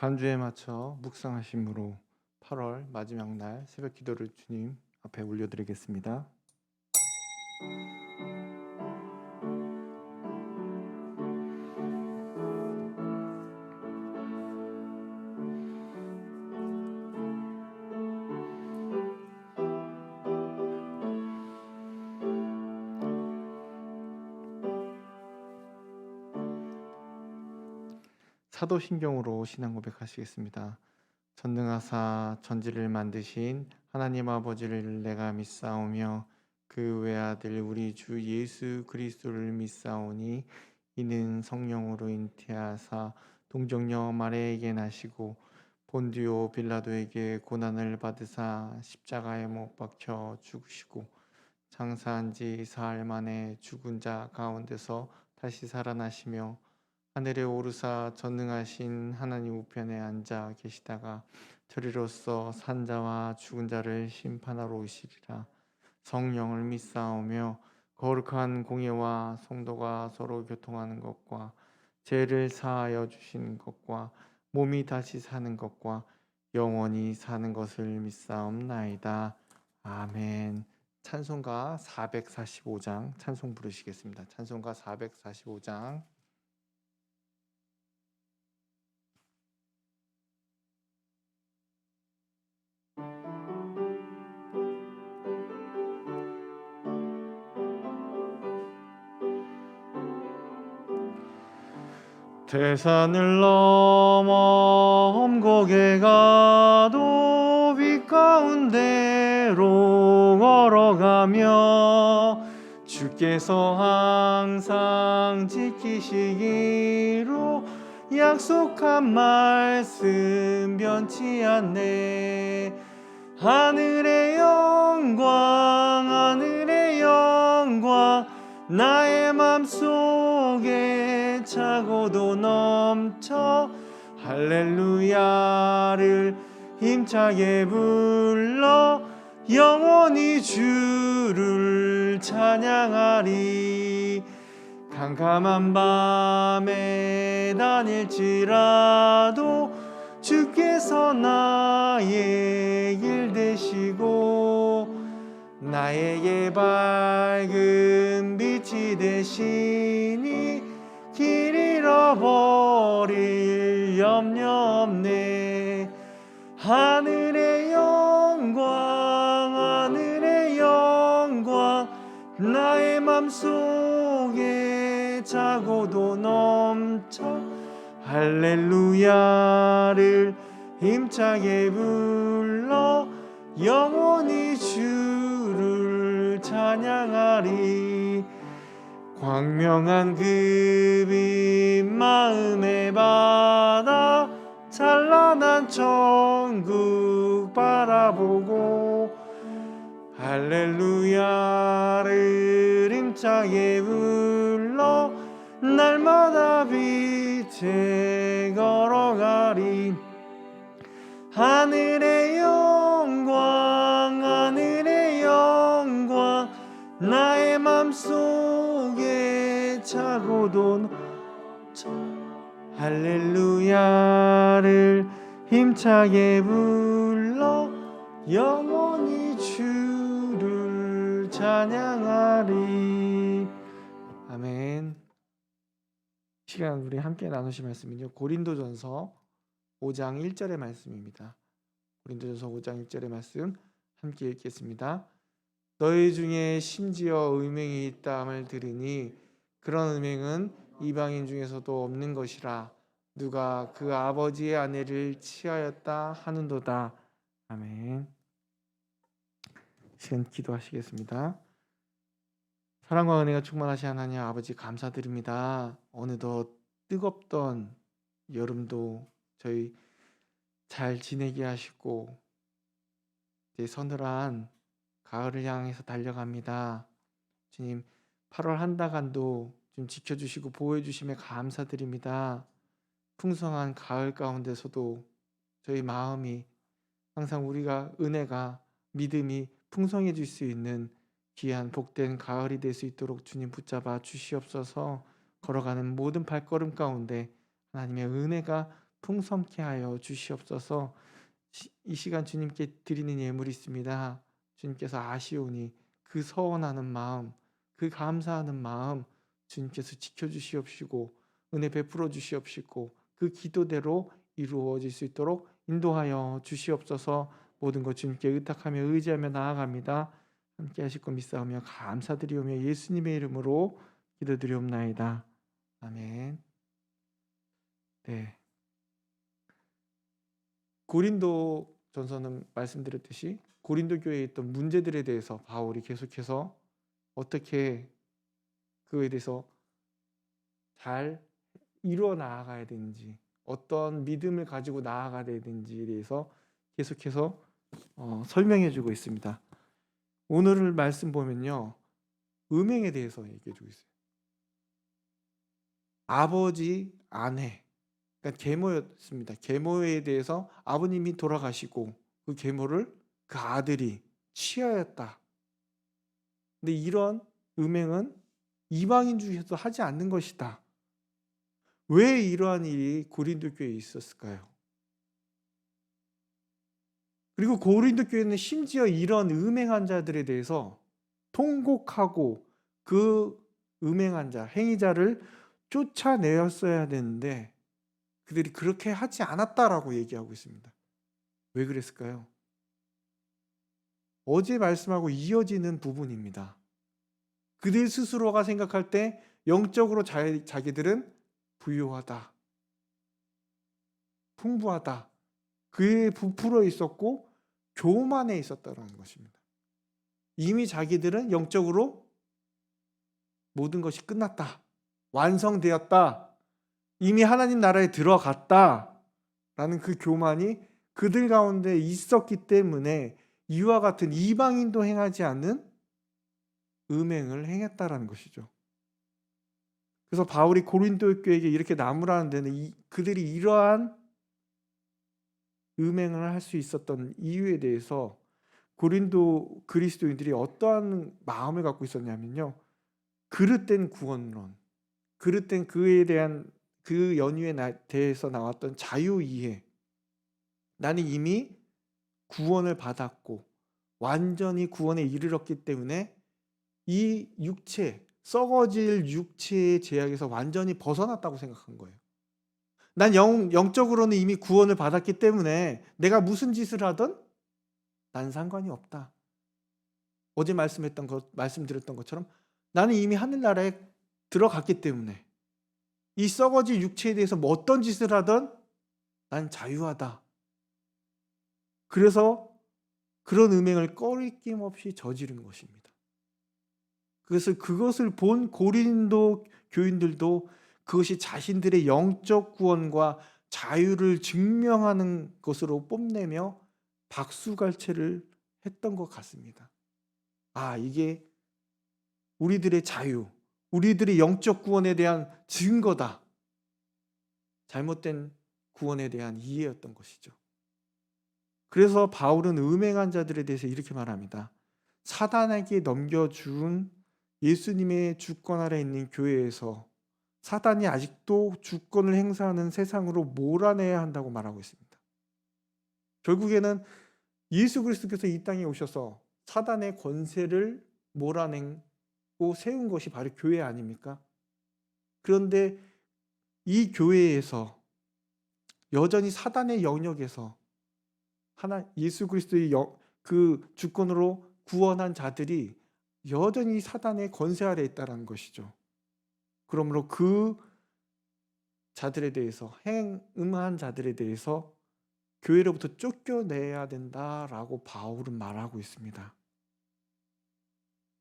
반주에 맞춰 묵상하심으로 8월 마지막 날 새벽 기도를 주님 앞에 올려드리겠습니다. 사도신경으로 신앙 고백하시겠습니다. 전능하사 전지를 만드신 하나님 아버지를 내가 믿사오며 그 외아들 우리 주 예수 그리스도를 믿사오니 이는 성령으로 잉태하사 동정녀 마리아에게 나시고 본디오 빌라도에게 고난을 받으사 십자가에 못 박혀 죽으시고 장사한 지 사흘 만에 죽은 자 가운데서 다시 살아나시며 하늘에 오르사 전능하신 하나님 우편에 앉아 계시다가 저리로서 산자와 죽은 자를 심판하러 오시리라. 성령을 믿사오며 거룩한 공예와 성도가 서로 교통하는 것과 죄를 사하여 주시는 것과 몸이 다시 사는 것과 영원히 사는 것을 믿사옵나이다. 아멘. 찬송가 445장 찬송 부르시겠습니다. 찬송가 445장. 대산을 넘어 험곡에 가도 빛 가운데로 걸어가며 주께서 항상 지키시기로 약속한 말씀 변치 않네. 하늘의 영광 나의 맘속에 차고도 넘쳐 할렐루야를 힘차게 불러 영원히 주를 찬양하리. 캄캄한 밤에 다닐지라도 주께서 나의 길 되시고 나에게 밝은 빛이 되시니 길 잃어버릴 염려 없네. 하늘의 영광 나의 맘속에 차고도 넘쳐 할렐루야를 힘차게 불러 영원히 주를 찬양하리. 광명한 그 빛 마음에 받아 찬란한 천국 바라보고 할렐루야를 힘차게 불러 날마다 빛에 걸어가리. 하늘의 영광 나의 맘속에 차고도 넘쳐 할렐루야를 힘차게 불러 영원히 주를 찬양하리. 아멘. 시간 우리 함께 나누실 말씀은요, 고린도전서 5장 1절의 말씀입니다. 고린도전서 5장 1절의 말씀 함께 읽겠습니다. 너희 중에 심지어 음행이 있다함을 들으니 그런 음행은 이방인 중에서도 없는 것이라. 누가 그 아버지의 아내를 취하였다 하는도다. 아멘. 시간 기도하시겠습니다. 사랑과 은혜가 충만하신 하나님 아버지 감사드립니다. 어느덧 뜨겁던 여름도 저희 잘 지내게 하시고 이제 서늘한 가을을 향해서 달려갑니다. 주님 8월 한 달간도 좀 지켜주시고 보호해주심에 감사드립니다. 풍성한 가을 가운데서도 저희 마음이 항상 우리가 은혜가 믿음이 풍성해질 수 있는 귀한 복된 가을이 될 수 있도록 주님 붙잡아 주시옵소서. 걸어가는 모든 발걸음 가운데 하나님의 은혜가 풍성케 하여 주시옵소서. 이 시간 주님께 드리는 예물이 있습니다. 주님께서 아시오니 그 서원하는 마음, 그 감사하는 마음 주님께서 지켜주시옵시고 은혜 베풀어 주시옵시고 그 기도대로 이루어질 수 있도록 인도하여 주시옵소서. 모든 것 주님께 의탁하며 의지하며 나아갑니다. 함께 하실 것 믿사오며 감사드리오며 예수님의 이름으로 기도드리옵나이다. 아멘. 네. 고린도 전서는 말씀드렸듯이 고린도 교회에 있던 문제들에 대해서 바울이 계속해서 어떻게 그에 대해서 잘 이루어 나아가야 되는지, 어떤 믿음을 가지고 나아가야 되는지에 대해서 계속해서 설명해 주고 있습니다. 오늘 말씀 보면요, 음행에 대해서 얘기해 주고 있어요. 아버지, 아내, 그러니까 계모였습니다. 계모에 대해서 아버님이 돌아가시고 그 계모를 그 아들이 취하였다. 근데 이런 음행은 이방인 중에서도 하지 않는 것이다. 왜 이러한 일이 고린도 교회에 있었을까요? 그리고 고린도 교회는 심지어 이런 음행한 자들에 대해서 통곡하고 그 음행한 자, 행위자를 쫓아내었어야 되는데 그들이 그렇게 하지 않았다라고 얘기하고 있습니다. 왜 그랬을까요? 어제 말씀하고 이어지는 부분입니다. 그들 스스로가 생각할 때 영적으로 자기들은 부유하다, 풍부하다, 그에 부풀어 있었고 교만에 있었다는 것입니다. 이미 자기들은 영적으로 모든 것이 끝났다, 완성되었다, 이미 하나님 나라에 들어갔다 라는 그 교만이 그들 가운데 있었기 때문에 이와 같은 이방인도 행하지 않는 음행을 행했다라는 것이죠. 그래서 바울이 고린도 교회에게 이렇게 나무라는 데는 그들이 이러한 음행을 할 수 있었던 이유에 대해서 고린도 그리스도인들이 어떠한 마음을 갖고 있었냐면요, 그릇된 구원론, 그릇된 그에 대한 그 연유에 대해서 나왔던 자유이해, 나는 이미 구원을 받았고 완전히 구원에 이르렀기 때문에 이 육체, 썩어질 육체의 제약에서 완전히 벗어났다고 생각한 거예요. 난 영적으로는 이미 구원을 받았기 때문에 내가 무슨 짓을 하든 난 상관이 없다. 어제 말씀드렸던 것처럼 나는 이미 하늘나라에 들어갔기 때문에 이 썩어질 육체에 대해서 뭐 어떤 짓을 하든 난 자유하다. 그래서 그런 음행을 꺼리낌 없이 저지른 것입니다. 그래서 그것을 본 고린도 교인들도 그것이 자신들의 영적 구원과 자유를 증명하는 것으로 뽐내며 박수갈채를 했던 것 같습니다. 아, 이게 우리들의 자유, 우리들의 영적 구원에 대한 증거다. 잘못된 구원에 대한 이해였던 것이죠. 그래서 바울은 음행한 자들에 대해서 이렇게 말합니다. 사단에게 넘겨준 예수님의 주권 아래 있는 교회에서 사단이 아직도 주권을 행사하는 세상으로 몰아내야 한다고 말하고 있습니다. 결국에는 예수 그리스도께서 이 땅에 오셔서 사단의 권세를 몰아내고 세운 것이 바로 교회 아닙니까? 그런데 이 교회에서 여전히 사단의 영역에서 예수 그리스도의 그 주권으로 구원한 자들이 여전히 사단의 권세 아래 있다는 것이죠. 그러므로 그 자들에 대해서, 행음한 자들에 대해서 교회로부터 쫓겨내야 된다라고 바울은 말하고 있습니다.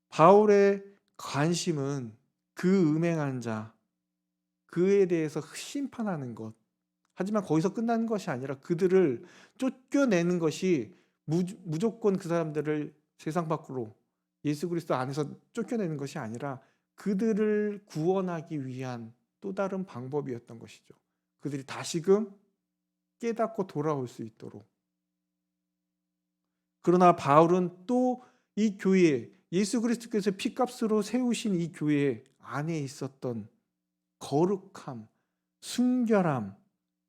바울의 관심은 그 음행한 자, 그에 대해서 심판하는 것. 하지만 거기서 끝나는 것이 아니라 그들을 쫓겨내는 것이 무조건 그 사람들을 세상 밖으로 예수 그리스도 안에서 쫓겨내는 것이 아니라 그들을 구원하기 위한 또 다른 방법이었던 것이죠. 그들이 다시금 깨닫고 돌아올 수 있도록. 그러나 바울은 또 이 교회, 예수 그리스도께서 피값으로 세우신 이 교회 안에 있었던 거룩함, 순결함,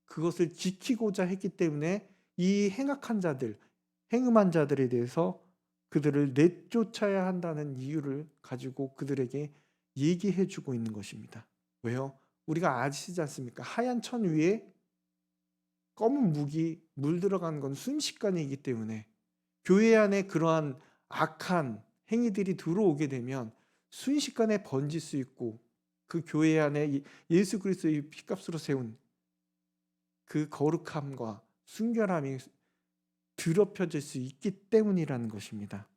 그것을 지키고자 했기 때문에 이 행악한 자들, 행음한 자들에 대해서 그들을 내쫓아야 한다는 이유를 가지고 그들에게 얘기해 주고 있는 것입니다. 왜요? 우리가 아시지 않습니까? 하얀 천 위에 검은 묵이 물들어가는 건 순식간이기 때문에 교회 안에 그러한 악한 행위들이 들어오게 되면 순식간에 번질 수 있고 그 교회 안에 예수 그리스도의 피값으로 세운 그 거룩함과 순결함이 더럽혀질 수 있기 때문이라는 것입니다.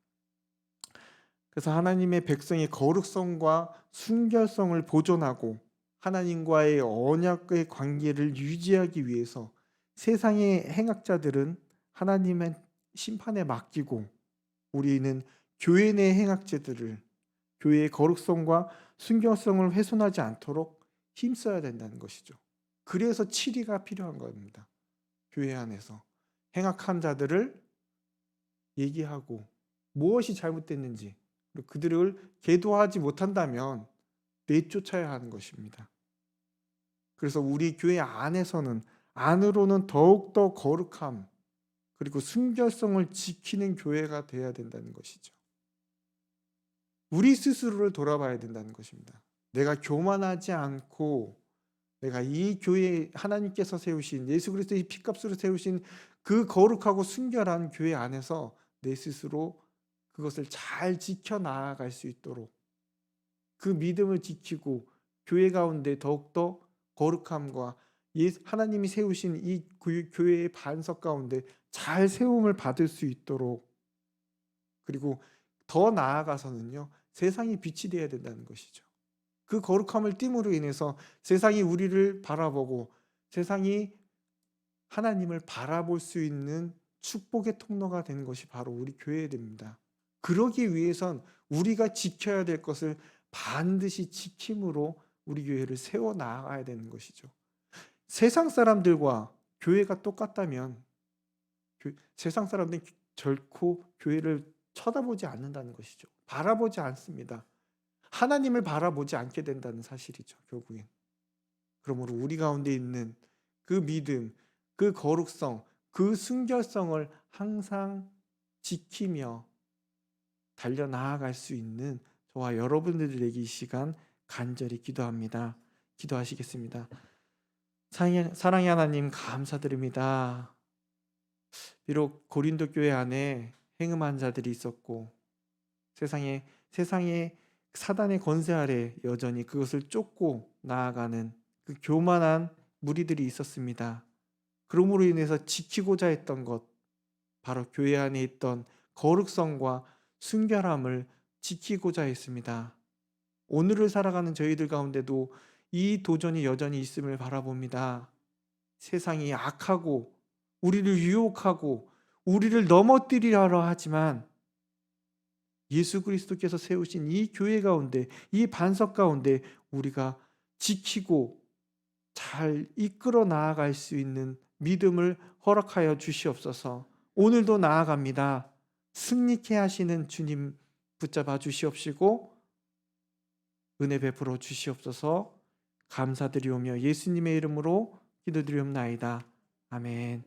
그래서 하나님의 백성의 거룩성과 순결성을 보존하고 하나님과의 언약의 관계를 유지하기 위해서 세상의 행악자들은 하나님의 심판에 맡기고 우리는 교회 내 행악자들을 교회의 거룩성과 순결성을 훼손하지 않도록 힘써야 된다는 것이죠. 그래서 치리가 필요한 겁니다. 교회 안에서 행악한 자들을 얘기하고 무엇이 잘못됐는지 그리고 그들을 계도하지 못한다면 내쫓아야 하는 것입니다. 그래서 우리 교회 안에서는 안으로는 더욱더 거룩함 그리고 순결성을 지키는 교회가 되어야 된다는 것이죠. 우리 스스로를 돌아봐야 된다는 것입니다. 내가 교만하지 않고 내가 이 교회 하나님께서 세우신 예수 그리스도의 피값으로 세우신 그 거룩하고 순결한 교회 안에서 내 스스로 그것을 잘 지켜나갈 수 있도록 그 믿음을 지키고 교회 가운데 더욱더 거룩함과 하나님이 세우신 이 교회의 반석 가운데 잘 세움을 받을 수 있도록 그리고 더 나아가서는요 세상이 빛이 되어야 된다는 것이죠. 그 거룩함을 띠므로 인해서 세상이 우리를 바라보고 세상이 하나님을 바라볼 수 있는 축복의 통로가 되는 것이 바로 우리 교회입니다. 그러기 위해선 우리가 지켜야 될 것을 반드시 지킴으로 우리 교회를 세워 나가야 되는 것이죠. 세상 사람들과 교회가 똑같다면 세상 사람들은 결코 교회를 쳐다보지 않는다는 것이죠. 바라보지 않습니다. 하나님을 바라보지 않게 된다는 사실이죠. 결국엔. 그러므로 우리 가운데 있는 그 믿음, 그 거룩성, 그 순결성을 항상 지키며 달려나아갈 수 있는 저와 여러분들에게 이 시간 간절히 기도합니다. 기도하시겠습니다. 사랑의 하나님 감사드립니다. 비록 고린도 교회 안에 행음한 자들이 있었고 세상에 사단의 권세 아래 여전히 그것을 쫓고 나아가는 그 교만한 무리들이 있었습니다. 그러므로 인해서 지키고자 했던 것 바로 교회 안에 있던 거룩성과 순결함을 지키고자 했습니다. 오늘을 살아가는 저희들 가운데도 이 도전이 여전히 있음을 바라봅니다. 세상이 악하고 우리를 유혹하고 우리를 넘어뜨리려 하지만 예수 그리스도께서 세우신 이 교회 가운데 이 반석 가운데 우리가 지키고 잘 이끌어 나아갈 수 있는 믿음을 허락하여 주시옵소서. 오늘도 나아갑니다. 승리케 하시는 주님 붙잡아 주시옵시고 은혜 베풀어 주시옵소서. 감사드리오며 예수님의 이름으로 기도드리옵나이다. 아멘.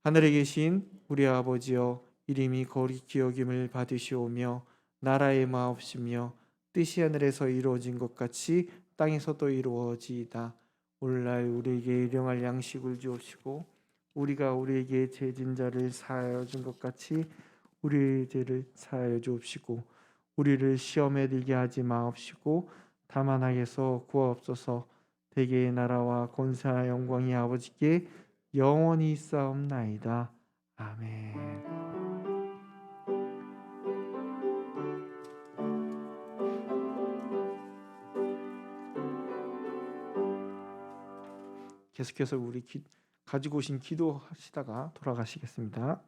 하늘에 계신 우리 아버지여 이름이 거룩히 여김을 받으시오며 나라의 마옵시며 뜻이 하늘에서 이루어진 것 같이 땅에서도 이루어지이다. 오늘날 우리에게 일용할 양식을 주옵시고 우리가 우리에게 죄진 자를 사하여 준 것 같이 우리의 죄를 사하여 주옵시고 우리를 시험에 들게 하지 마옵시고 다만 악에서 구하옵소서. 대개의 나라와 권세와 영광이 아버지께 영원히 있사옵나이다. 아멘. 계속해서 우리 가지고 오신 기도하시다가 돌아가시겠습니다.